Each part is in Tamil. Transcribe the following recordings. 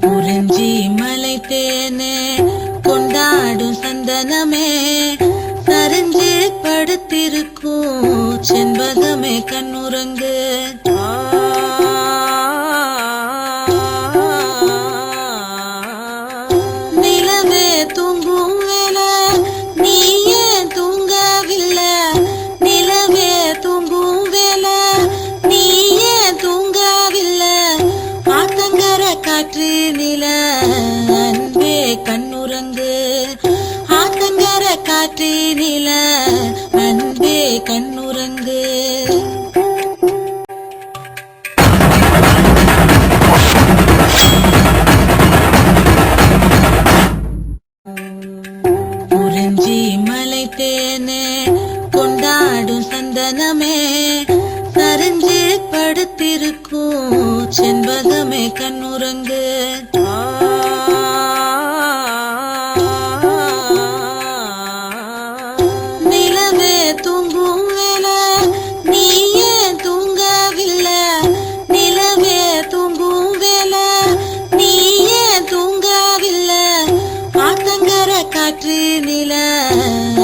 குறிஞ்சி மலை தேனே கொண்டாடும் சந்தனமே சரிஞ்சு படுத்திருக்கும் செண்பகமே கண்ணுறங்கு. நிலவே தூங்கும் வேலை நீ ஏன் தூங்கவில்லை? நிலவே தூங்கும் வேலை நீ ஏன் தூங்கவில்லை? ஆத்தங்கர காற்று நில அன்பே கண்ணுறங்கு. ஆத்தங்கர காற்று நில அன்பே கண்ணுறங்கு. குறிஞ்சி மலை தேனே கொண்டாடும் சந்தனமே சரிஞ்சு படுத்திருக்கும் செண்பகமே கண்ணுறங்கு. நிலவே தூங்கும் வேலை நீ ஏன் தூங்கவில்லை? நிலவே தூங்கும் வேலை நீ ஏன் தூங்கவில்லை? ஆத்தங்கர காற்று நில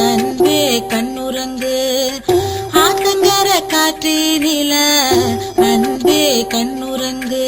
அன்பே கண்ணுறங்கு. ஆத்தங்கர காற்று நில அன்பே கண்ணுறங்கு.